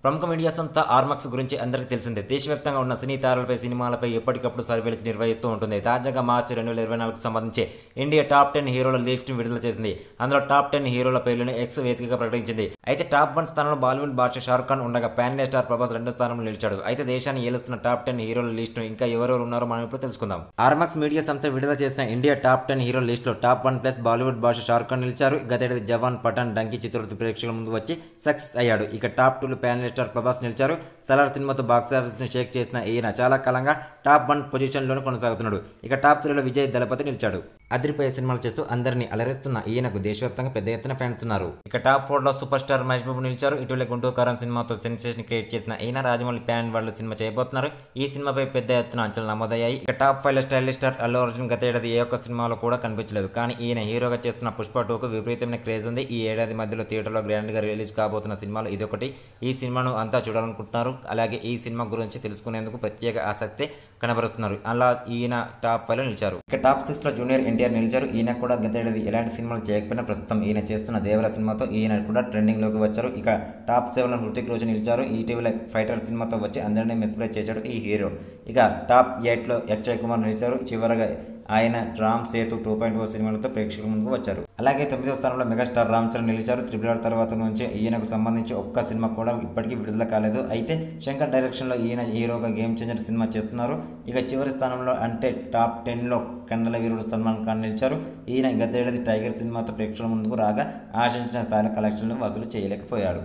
ప్రముఖ మీడియా సంస్థ ఆర్మాక్స్ గురించి అందరికీ తెలిసిందే. దేశవ్యాప్తంగా ఉన్న సినీ తారలపై, సినిమాలపై ఎప్పటికప్పుడు సర్వేలు నిర్వహిస్తూ ఉంటుంది. తాజాగా మార్చి 2024కు సంబంధించి ఇండియా టాప్ 10 హీరోల లిస్టును విడుదల చేసింది. అందులో టాప్ 10 హీరోల పేర్లను ఎక్స్ వేదికగా ప్రకటించింది. అయితే టాప్ 1 స్థానంలో బాలీవుడ్ బాద్షా షారుఖ్ ఖాన్ ఉండగా, పాన్ ఇండియా స్టార్ ప్రభాస్ 2వ స్థానంలో నిలిచాడు. అయితే దేశాన్ని ఏలుస్తున్న టాప్ 10 హీరోల లిస్టును ఇంకా ఎవరెవరు ఉన్నారో మనం ఇప్పుడు తెలుసుకుందాం. ఆర్మాక్స్ మీడియా సంస్థ విడుదల చేసిన ఇండియా టాప్ 10 హీరోల లిస్టులో టాప్ 1 ప్లస్ బాలీవుడ్ బాద్షా షారుఖ్ ఖాన్ నిలిచారు. గతేడాది జవాన్, పఠాన్, డంకీ చిత్రాలు ప్రేక్షకుల ముందు వచ్చి సక్సెస్ అయ్యాడు. ఇక టాప్ 2లో పాన్ ఇండియా స్టార్ ప్రభాస్ నిలిచారు. సలార్ సినిమాతో బాక్సాఫీస్ ని షేక్ చేసిన ఈయన చాలా కాలంగా టాప్ 1 పొజిషన్లోనే కొనసాగుతున్నాడు. ఇక టాప్ 3లో విజయ్ దళపతి నిలిచాడు. అదిరిపోయే సినిమాలు చేస్తూ అందరినీ అలరిస్తున్న ఈయనకు దేశవ్యాప్తంగా పెద్ద ఎత్తున ఫ్యాన్స్ ఉన్నారు. ఇక top 4లో super star Mahesh Babu నిలిచారు. ఇటీవల గుంటూరు కారం సినిమాతో సెన్సేషన్ క్రియేట్ చేసిన ఈయన రాజమౌళి ప్యాన్ వరల్డ్ సినిమా చేయబోతున్నారు. ఈ సినిమాపై పెద్ద ఎత్తున అంచనాలు నమోదయ్యాయి. ఇక టాప్ 5లో స్టైలిష్ స్టార్ అల్లు అర్జున్ గత ఏడాది ఏ ఒక్క సినిమాలో కూడా కనిపించలేదు. కానీ ఈయన హీరోగా చేస్తున్న పుష్ప 2కు విపరీతమైన క్రేజ్ ఉంది. ఈ ఏడాది మధ్యలో థియేటర్లో గ్రాండ్ గా రిలీజ్ కాబోతున్న సినిమాలు ఇదొకటి. ఈ సినిమాను అంతా చూడాలనుకుంటున్నారు. అలాగే ఈ సినిమా గురించి తెలుసుకునేందుకు ప్రత్యేక ఆసక్తి కనబరుస్తున్నారు. అలా ఈయన టాప్ 5లో నిలిచారు. ఇక టాప్ 6లో జూనియర్ ఎన్టీఆర్ నిలిచారు. ఈయన కూడా గతేడాది ఎలాంటి సినిమాలు చేయకపోయినా ప్రస్తుతం ఈయన చేస్తున్న దేవర సినిమాతో ఈయన కూడా ట్రెండింగ్ లోకి వచ్చారు. ఇక టాప్ 7లో హృతిక్ రోషన్ నిలిచారు. ఇటీవల ఫైటర్ సినిమాతో వచ్చి అందరినీ మెస్ప్రైజ్ చేశాడు ఈ హీరో. ఇక టాప్ 8లో అక్షయ్ కుమార్ నిలిచారు. చివరగా ఆయన రామ్ సేతు 2.0 సినిమాలతో ప్రేక్షకుల ముందుకు వచ్చారు. అలాగే 9వ స్థానంలో మెగాస్టార్ రామ్ చరణ్ నిలిచారు. RRR తర్వాత నుంచి ఈయనకు సంబంధించి ఒక్క సినిమా కూడా ఇప్పటికీ విడుదల కాలేదు. అయితే శంకర్ డైరెక్షన్లో ఈయన హీరోగా గేమ్ చేంజర్ సినిమా చేస్తున్నారు. ఇక చివరి స్థానంలో అంటే టాప్ 10లో కండల వీరుడు సల్మాన్ ఖాన్ నిలిచారు. ఈయన గతేడాది టైగర్ సినిమాతో ప్రేక్షకుల ముందుకు రాగా ఆశించిన స్థాయిలో కలెక్షన్లు వసూలు చేయలేకపోయాడు.